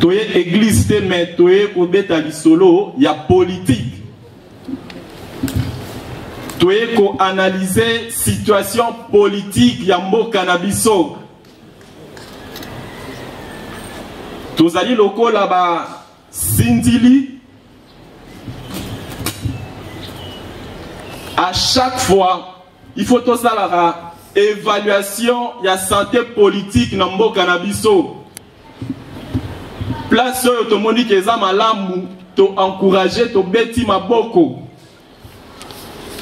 Toye église te mais toye kobeta lisolo ya politique. Toye ko analyser situation politique ya mboka na biso. Tozali lokola ba sindili. À chaque fois, il faut tout ça la évaluation ya santé politique na mboka na biso. Place où tout le monde qui est malamu, to encourager, to beti maboko.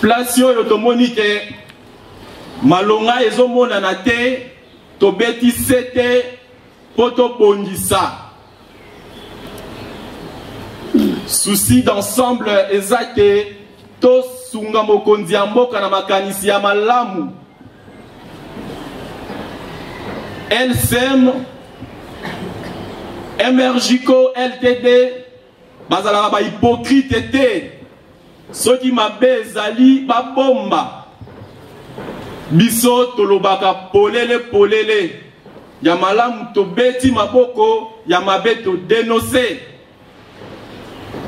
Place où tout le monde qui est malonga ezo mona na te, to beti sete, poto bondisa. Souci d'ensemble exact, to sunga mokonzi ya mboka na makanisi ya malamu. Elle s'aime. Emergico LTD bazala ba hypocrite te soki mabe zali ba bomba biso tolobaka polele ya malamu to beti maboko ya mabe to dénoncer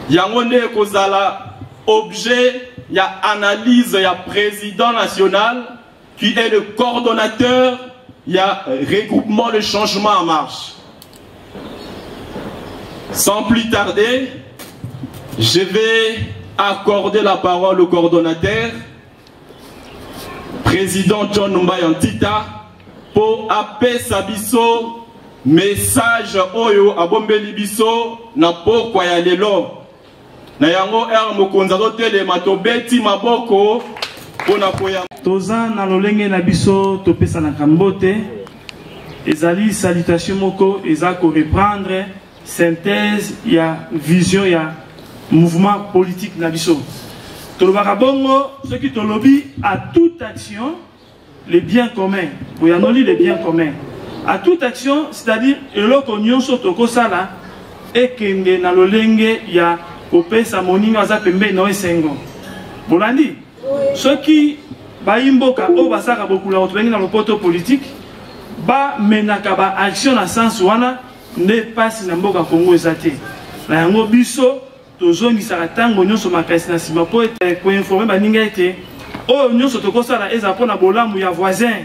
yango nde kozala objet ya analyse ya président national qui est le coordonnateur ya regroupement de changement en marche. Sans plus tarder, je vais accorder la parole au coordonnateur, président John Numba Yantita, pour appeler Sabiso message oyo abombeli biso na pokwa ya lelo. Na yango mokonza tele matobeti maboko pona koya. Toza na lolenge na biso topesa na kambote. Ezali salutation moko ezako reprendre synthèse ya vision ya mouvement politique na biso. Tolobaka bongo ce qui tolobi à toute action les biens communs. Boyanoli les biens communs. À toute action, c'est-à-dire eloko nyonso tokosala ekenge na lolenge ya opesa moninga za pembe no esengo. Bolandi ce qui baimboka o basaka bokula otobengi na lopoto politique ba menaka ba action na sens wana ne passe na mboka Congo ezate na yango biso tozongisa tango nyonso makasi na sima po ete ko informer baninga ete o nyonso tokosala eza pona bolamu ya voisin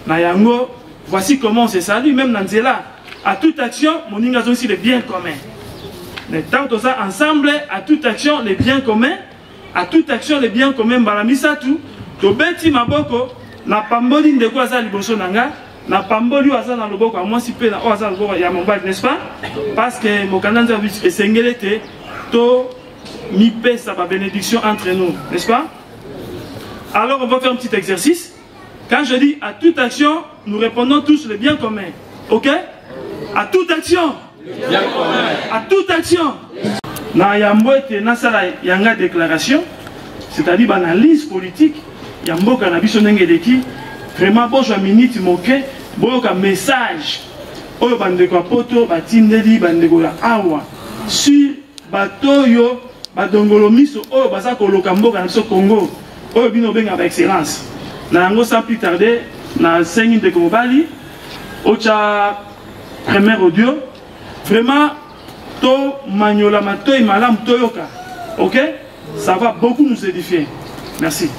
na yango. Voici comment c'est ça lui même Nanzela à toute action moninga aussi les biens communs. Mais tant que ça ensemble à toute action les biens communs, à toute action les biens communs balamisa tout to beti maboko na pamboli ndeko azali liboso nanga. Na pamboli waza na loboko a moi si pe na waza loboko ya mobile, n'est-ce pas? Parce que mokandanza et sengelete to mi pesa ba bénédiction entre nous, n'est-ce pas? Alors on va faire un petit exercice. Quand je dis à toute action, nous répondons tous le bien commun. OK? À toute action. Bien commun. À toute action. Na yamboete na sala yanga déclaration, c'est-à-dire l'analyse politique, yambo cannabis ndengeleki. Vraiment, bonjour minute moqué, bon message. Oyo bandeko poto batindeli bandeko ya awa sur batoyo badongolo miso oyo baza koloka mboka na biso Congo. Oyo bino benga ba excellence. Na yango sans plus tarder, na 5 minutes de Komobali, ocha premier audio. Vraiment, to maniola mato et malam toyoka. OK? Ça va beaucoup nous édifier. Merci.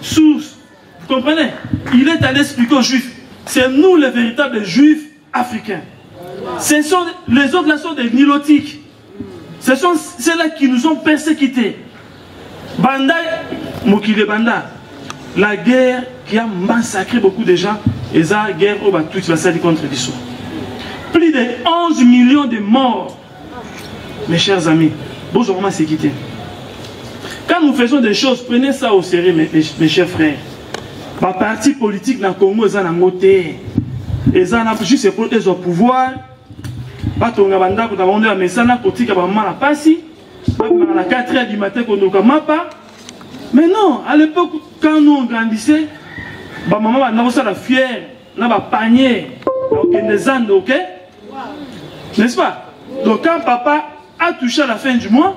Source. Vous comprenez? Il est allé expliquer aux Juifs. C'est nous les véritables Juifs africains. Ce sont les autres là sont des nilotiques. Ce sont ceux-là qui nous ont persécutés. Banda, Mokile Banda. La guerre qui a massacré beaucoup de gens. Et la guerre au Batout va s'allier contre l'Issou. Plus de 11 millions de morts. Mes chers amis, bonjour, comment c'est quitté. Quand nous faisons des choses, prenez ça au sérieux, mes chers frères. Ma parti politique dans le Congo, ils ont un moté. Ils ont juste pour les pouvoir. Pas ton gabanda, quand on a un message, quand on a passé, à 4h du matin, quand on a mapa. Mais non, à l'époque, quand nous on grandissait, maman a la fière, on a un panier, des ânes, ok? N'est-ce pas? Donc quand papa a touché à la fin du mois,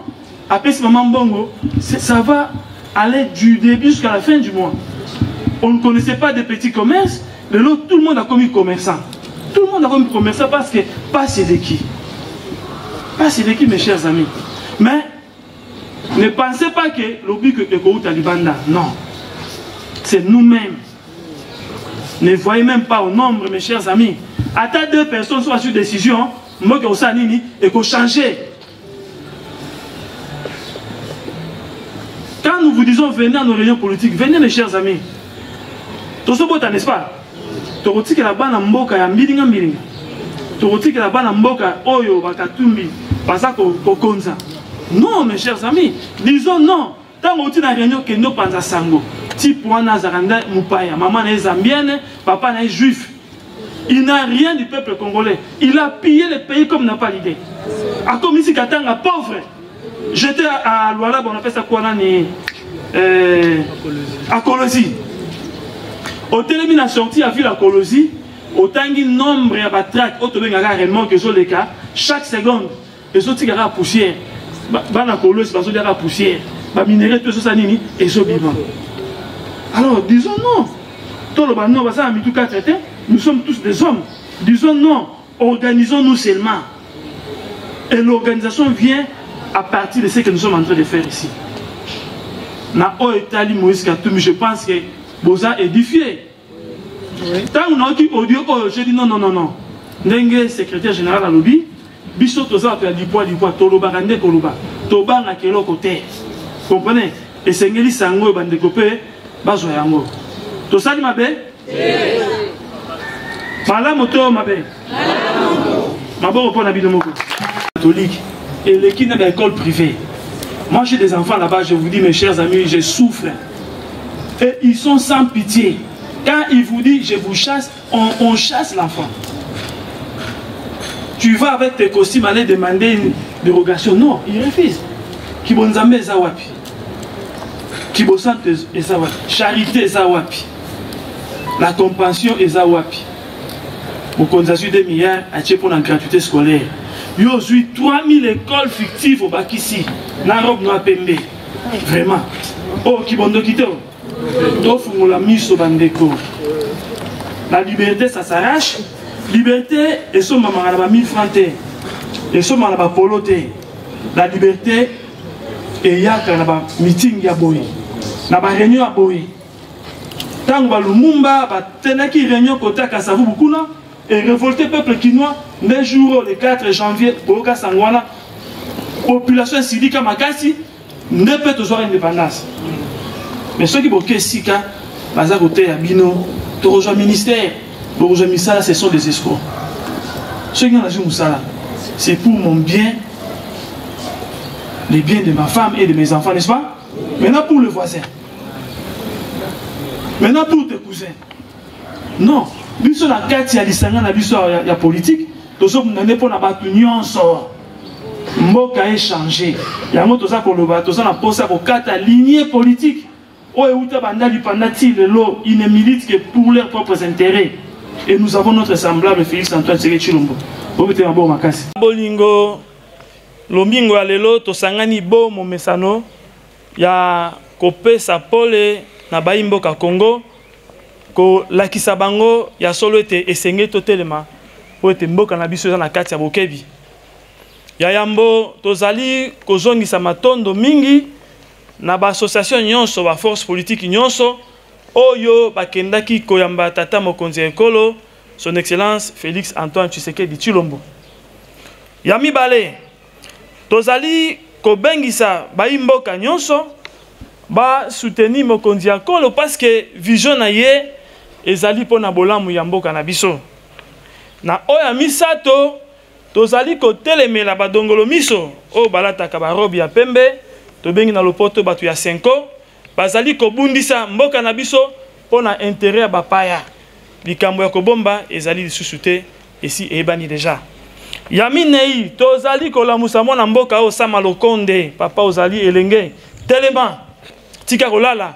après ce moment bongo, ça va aller du début jusqu'à la fin du mois. On ne connaissait pas des petits commerces, mais là tout le monde a commis commerçant. Tout le monde a comme promesse parce que pas c'est de qui. Pas c'est de qui, mes chers amis. Mais ne pensez pas que le but que Eko Talibanda. Non. C'est nous-mêmes. Ne voyez même pas au nombre, mes chers amis. Attends 2 personnes soient sur décision, moi que ça nini et qu'on change. Quand nous vous disons venez à nos réunions politiques, venez mes chers amis. Tout ce beau n'est-ce pas? Toroti que la bana mboka ya mbilinga mbilinga. Toroti que la bana mboka oyo bakatumbi pasa ko konza. Non mes chers amis, disons non. Tant que tu as réunion que nous pensons sango. Si pour un Nazaranda Moupaya, maman est zambienne, papa est juif. Il n'a rien du peuple congolais. Il a pillé le pays comme n'a pas l'idée. A comme ici Katanga pauvre. J'étais à Luala, on appelle ça quoi là? À Colosi. Au télémine a sorti à ville à Colosi. Autant de nombre de batraques, autant de réellement que les cas. Chaque seconde, les autres à poussière. Bana Colosi, parce que la poussière. Ba minerai tout ça nini et so vivant. Alors disons non. Tout le non, ça a mis tout cas traité. Nous sommes tous des hommes. Disons non. Organisons-nous seulement. Et l'organisation vient à partir de ce que nous sommes en train de faire ici. Na o Italie Moïse Katumbi, je pense que Boza édifié. Tant on a qui audio, je dis non. Ndenge secrétaire général à lobby, biso toza to di poids toloba rande koloba. Tobanga kelo côté. Comprenez? Et c'est ngeli sango bande kopé bazo yango. To sali mabe? Mala moto mabe. Mabo pour la bidomoko. Catholique et l'équipe de l'école privée. Moi j'ai des enfants là-bas, je vous dis mes chers amis, je souffre. Et ils sont sans pitié. Quand ils vous disent je vous chasse, on chasse l'enfant. Tu vas avec tes costumes aller demander une dérogation. Non, ils refusent. Kibonzambe ezawapi. Kibosante ezawapi. Charité ezawapi. La compassion ezawapi. Mokonzasu 2 milliards a tué pour la gratuité scolaire. Il y a 3000 écoles fictives au Bakissi. Narob no apembe. Vraiment. Oh, Kibondo Kito. Tofu la mise au bandeko. La liberté, ça s'arrache. Liberté, et son maman a 1000 francs. Et son maman a poloté. La liberté, et il y a un meeting à Boy. Il y a une réunion à Boy. Tant que Lumumba a une réunion côté à Kassavou Bukuna et révolté peuple quinois, le jour le 4 janvier, Boka Sangwana, population Sidika Makasi, ne peut toujours indépendance. Mais ceux qui bloquent Sika, Baza côté à Bino, tu rejoins le ministère, tu rejoins Missala, ce sont des escrocs. Ceux qui ont agi Moussala, c'est pour mon bien, les biens de ma femme et de mes enfants, n'est-ce pas? Maintenant pour le voisin. Maintenant pour tes cousins. Non. Biso la carte ya lisanga na biso ya politique, tozo munane pona batu nyonso. Mboka échangé. Yango toza koloba, toza na posa ko kata lignée politique. O euta bandali pandati lelo, ils ne militent que pour leurs propres intérêts. Et nous avons notre semblable Félix Antoine Tshisekedi Tshilombo. Obete mabo makasi. Bolingo lombingo ya lelo tosangani bo momesano ya kopesa pole na baimboka Congo. Ko lakisa bango ya solo ete esenge totelema po ete mboka na biso na kati ya bokebi ya yambo tozali kozongisa matondo mingi na ba association nyonso ba force politique nyonso oyo bakendaki koyamba tata mokonzi ekolo son excellence Félix Antoine Tshisekedi Tshilombo ya mibale tozali kobengisa baimboka nyonso ba soutenir mokonzi ekolo parce que vision na ye ezali pona bolamu ya mboka na biso na oya misato tozali kotelemela badongolo miso o balataka barobi ya pembe tobengi na lopoto batu ya 5 bazali kobundisa mboka na biso pona intérêt ya bapaya likambo ya kobomba ezali lisusu te esi eyebani deja ya minei tozali kolamusa mwana mboka o Sama Lokonde papa ozali elenge telema tika kolala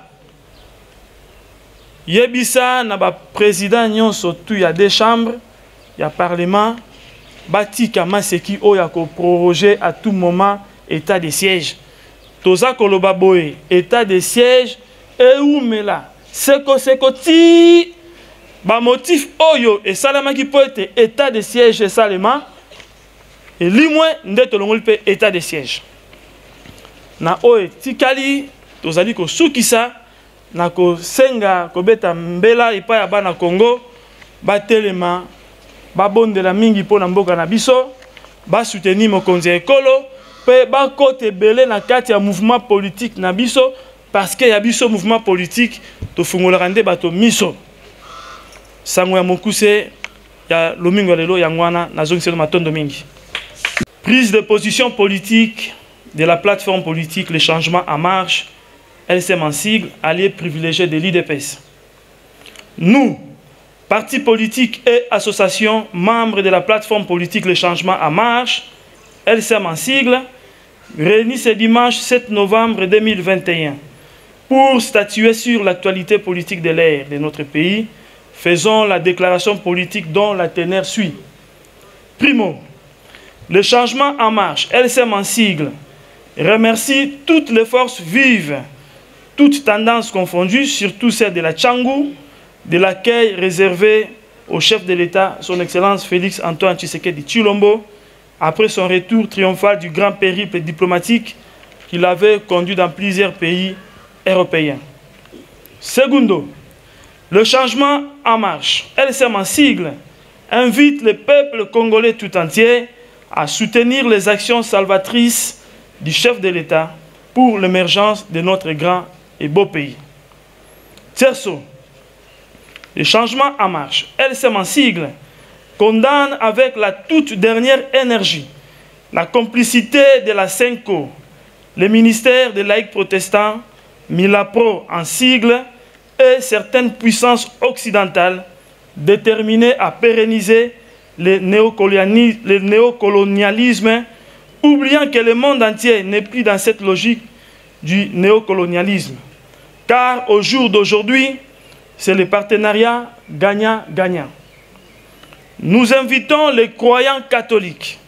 Yebisa na ba président nyonso tu ya 2 chambres ya parlement batika maseki oya ko proroger à tout moment état de siège toza koloba boye état de siège e umela seko ti ba motif oyo et salamaki peut être état de siège et salema et limwe ndeto longoli pe état de siège na oyo tikali tozali ko sukisa na ko senga ko beta mbela ipa ya bana Congo ba telema ba bondela mingi pona mboka na biso ba soutenir mokonzi ekolo pe ba kote belé na kati ya mouvement politique na biso parce que ya biso mouvement politique to fungola rande bato miso sango ya mokuse ya lomingo lelo ya ngwana na zongi selo matondo mingi. Prise de position politique de la plateforme politique Le Changement en Marche, LCM en sigle, allié privilégié de l'IDPS. Nous, partis politiques et associations membres de la plateforme politique Le Changement en Marche, LCM en sigle, réunis ce dimanche 7 novembre 2021 pour statuer sur l'actualité politique de l'ère de notre pays, faisons la déclaration politique dont la teneur suit. Primo, Le Changement en Marche, LCM en sigle, remercie toutes les forces vives, toutes tendances confondues, surtout celles de la Tchangou, de l'accueil réservé au chef de l'État, son Excellence Félix Antoine Tshisekedi Tshilombo, après son retour triomphal du grand périple diplomatique qu'il avait conduit dans plusieurs pays européens. Segundo, Le Changement en Marche, LCM en sigle, invite le peuple congolais tout entier à soutenir les actions salvatrices du chef de l'État pour l'émergence de notre grand et beau pays. Tierso, Le Changement en Marche, LCM en sigle, condamne avec la toute dernière énergie la complicité de la CENCO, le ministère des laïcs protestants, Milapro en sigle, et certaines puissances occidentales déterminées à pérenniser le néocolonialisme, oubliant que le monde entier n'est plus dans cette logique du néocolonialisme. Car au jour d'aujourd'hui, c'est le partenariat gagnant-gagnant. Nous invitons les croyants catholiques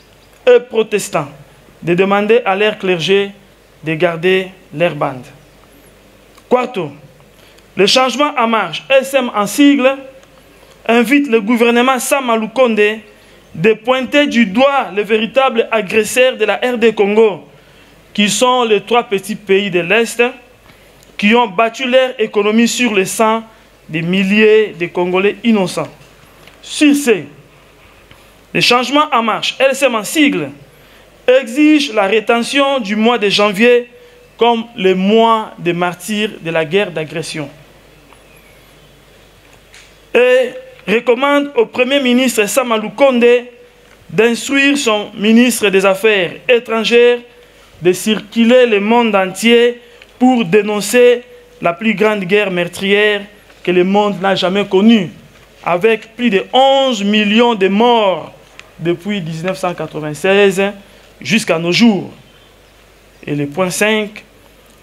et protestants de demander à leur clergé de garder leur bande. Quarto, Le Changement en Marche, SM en sigle, invite le gouvernement Sama Lukonde de pointer du doigt les véritables agresseurs de la RD Congo, qui sont les 3 petits pays de l'Est, qui ont battu leur économie sur le sang des milliers de Congolais innocents. Sur ce, Le Changement en Marche, LCM en sigle, exige la rétention du mois de janvier comme le mois des martyrs de la guerre d'agression. Et recommande au Premier ministre Sama Lukonde d'instruire son ministre des Affaires étrangères de circuler le monde entier pour dénoncer la plus grande guerre meurtrière que le monde n'a jamais connue, avec plus de 11 millions de morts depuis 1996 jusqu'à nos jours. Et le point 5,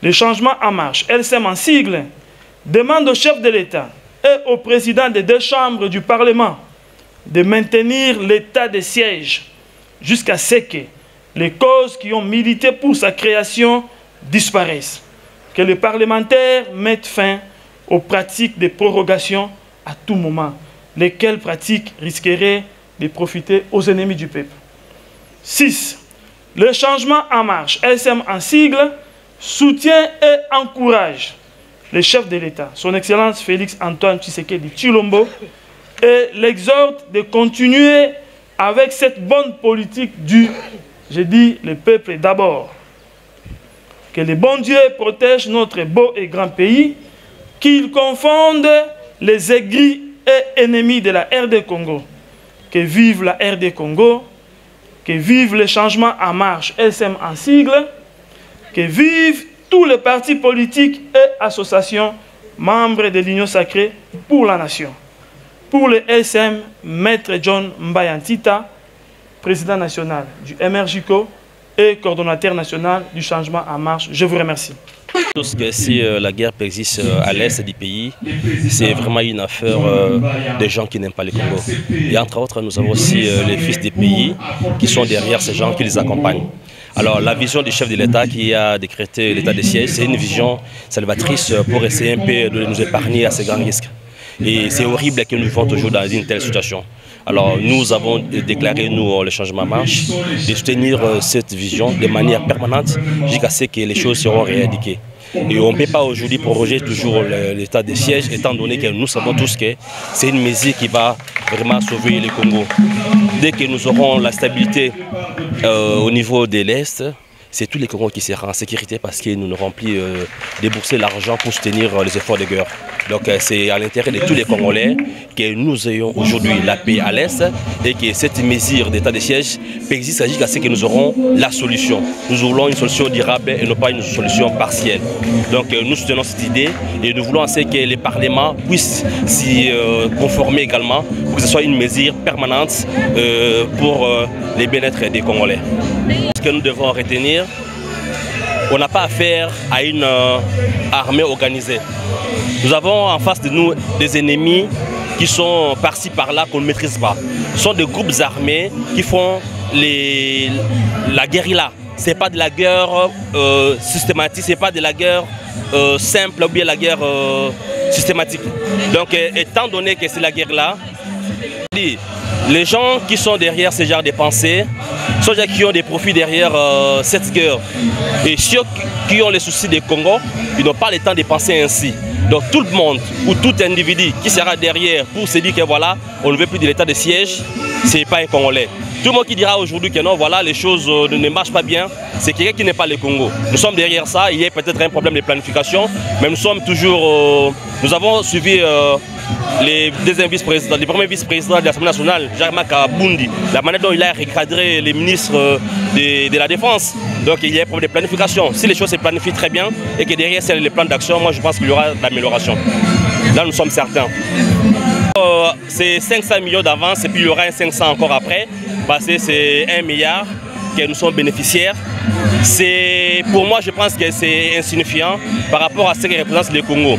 Le Changement en Marche, LCM en sigle, demande au chef de l'État et au président des 2 chambres du Parlement de maintenir l'état de siège jusqu'à ce que les causes qui ont milité pour sa création disparaissent. Que les parlementaires mettent fin aux pratiques de prorogation à tout moment, lesquelles pratiques risqueraient de profiter aux ennemis du peuple. 6. Le Changement en Marche, LCM en sigle, soutient et encourage le chef de l'État, son Excellence Félix Antoine Tshisekedi Tshilombo, et l'exhorte de continuer avec cette bonne politique du, je dis, le peuple d'abord. Que le bon Dieu protège notre beau et grand pays, qu'il confonde les aigris et ennemis de la RD Congo. Que vive la RD Congo, que vive le Changement en Marche, LCM en sigle, que vivent tous les partis politiques et associations membres de l'Union sacrée pour la nation. Pour le LCM, Maître John Mbayantita, président national du MRJCO et coordonnateur national du Changement en Marche. Je vous remercie. Si la guerre persiste à l'est du pays, c'est vraiment une affaire des gens qui n'aiment pas le Congo. Et entre autres, nous avons aussi les fils des pays qui sont derrière ces gens qui les accompagnent. Alors la vision du chef de l'État qui a décrété l'état de siège, c'est une vision salvatrice pour essayer un peu de nous épargner à ces grands risques. Et c'est horrible que nous vivons toujours dans une telle situation. Alors nous avons déclaré, nous, le changement marche, de soutenir cette vision de manière permanente jusqu'à ce que les choses seront éradiquées. Et on ne peut pas aujourd'hui proroger toujours l'état de siège, étant donné que nous savons tous que c'est une mesure qui va vraiment sauver le Congo. Dès que nous aurons la stabilité au niveau de l'Est, c'est tous les Congos qui seront en sécurité parce que nous n'aurons plus déboursé l'argent pour soutenir les efforts de guerre. Donc c'est à l'intérêt de tous les Congolais que nous ayons aujourd'hui la paix à l'Est et que cette mesure d'état de siège existe jusqu'à ce que nous aurons la solution. Nous voulons une solution durable et non pas une solution partielle. Donc nous soutenons cette idée et nous voulons que les parlements puissent s'y conformer également pour que ce soit une mesure permanente pour les bien-être des Congolais. Ce que nous devons retenir, on n'a pas affaire à une armée organisée. Nous avons en face de nous des ennemis qui sont par-ci par-là qu'on ne maîtrise pas. Ce sont des groupes armés qui font la guérilla. Ce n'est pas de la guerre systématique, ce n'est pas de la guerre simple ou bien la guerre systématique. Donc étant donné que c'est la guerre là, les gens qui sont derrière ce genre de pensées sont des gens qui ont des profits derrière cette guerre. Et ceux qui ont les soucis du Congo, ils n'ont pas le temps de penser ainsi. Donc tout le monde ou tout individu qui sera derrière pour se dire que voilà, on ne veut plus de l'état de siège, ce n'est pas un Congolais. Tout le monde qui dira aujourd'hui que non, voilà, les choses ne marchent pas bien, c'est quelqu'un qui n'est pas le Congo. Nous sommes derrière ça, il y a peut-être un problème de planification, mais nous sommes toujours... nous avons suivi les deuxièmes vice-présidents, les premiers vice-présidents de l'Assemblée nationale, Jacques Kabundi, la manière dont il a recadré les ministres de la Défense. Donc il y a un problème de planification. Si les choses se planifient très bien et que derrière c'est les plans d'action, moi je pense qu'il y aura de l'amélioration. Là nous sommes certains. C'est 500 millions d'avance et puis il y aura un 500 encore après, parce que c'est 1 milliard que nous sommes bénéficiaires. Pour moi, je pense que c'est insignifiant par rapport à ce que représente le Congo.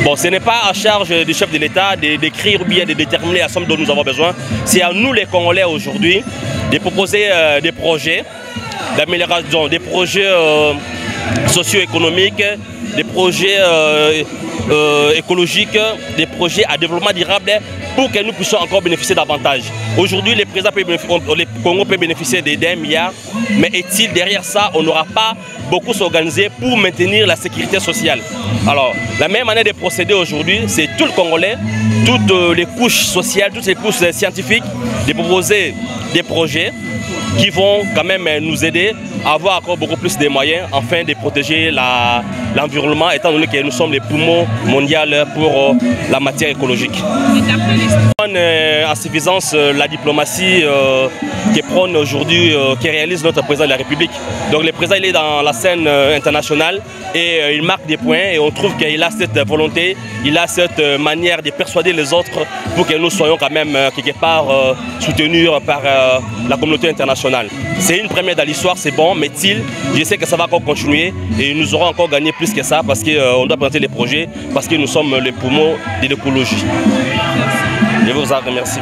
Bon, ce n'est pas à charge du chef de l'État d'écrire ou bien de déterminer la somme dont nous avons besoin. C'est à nous les Congolais aujourd'hui de proposer des projets d'amélioration, des projets socio-économiques, des projets écologiques, des projets à développement durable pour que nous puissions encore bénéficier davantage. Aujourd'hui, le Congo peut bénéficier d'1 milliard, mais est-il derrière ça, on n'aura pas beaucoup s'organiser pour maintenir la sécurité sociale. Alors, la même manière de procéder aujourd'hui, c'est tout le Congolais, toutes les couches sociales, toutes les couches scientifiques, de proposer des projets qui vont quand même nous aider à avoir encore beaucoup plus de moyens afin de protéger l'environnement, étant donné que nous sommes les poumons mondiaux pour la matière écologique. En suffisance la diplomatie qui prône aujourd'hui, qui réalise notre président de la République. Donc le président il est dans la scène internationale et il marque des points et on trouve qu'il a cette volonté, il a cette manière de persuader les autres pour que nous soyons quand même quelque part soutenus par la communauté internationale. C'est une première dans l'histoire, c'est bon, mais je sais que ça va encore continuer et nous aurons encore gagné plus que ça parce qu'on doit présenter les projets, parce que nous sommes les poumons de l'écologie. Je vous en remercie.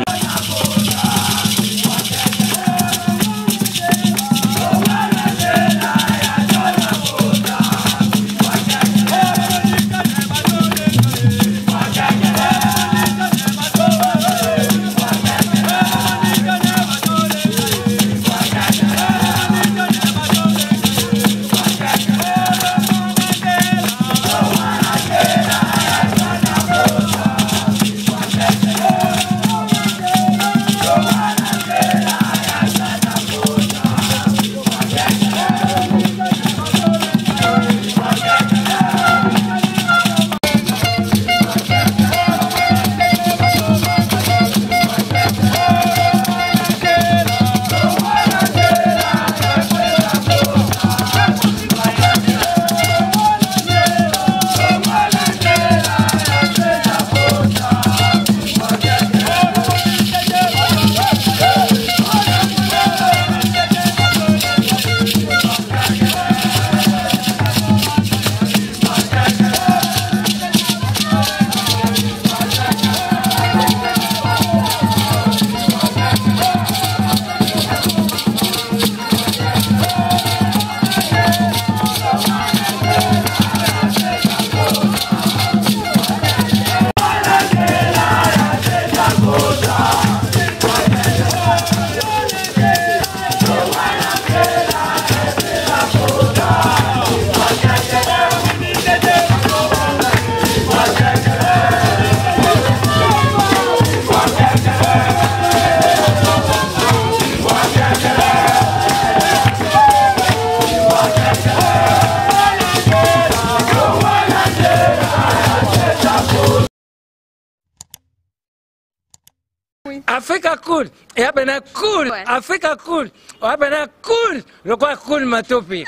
Africa cool. Et abena cool. Africa cool. Abena cool. Le quoi cool matopi.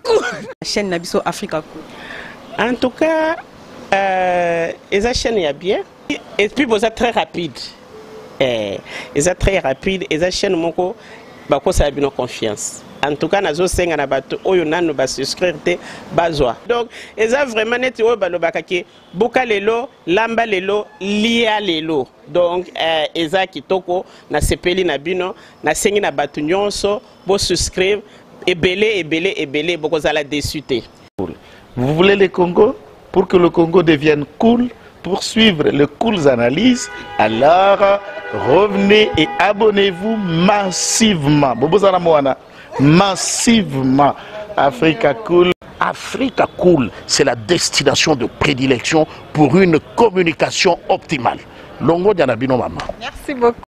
Cool. Chaîne Nabiso Africa cool. En tout cas, les chaînes y a bien. Et puis vous êtes très rapide. Ils êtes très rapide. Les chaînes moko, bako ça a bien confiance. En tout cas, nazo senga na bato oyo nanu ba souscrire te bazwa. Donc, ils ont vraiment net oyo ba lobakaki boka lelo, lamba lelo, lia lelo. Donc, ils ont kitoko na sepeli na bino, na sengi na bato nyonso, bo souscrire ebele boko za la désuté. Vous voulez le Congo? Pour que le Congo devienne cool, pour suivre les cool analyses, alors revenez et abonnez-vous massivement. Bobozana Moana. Massivement. Africa Cool. Africa Cool, c'est la destination de prédilection pour une communication optimale. Longo Dianabino Mama. Merci beaucoup.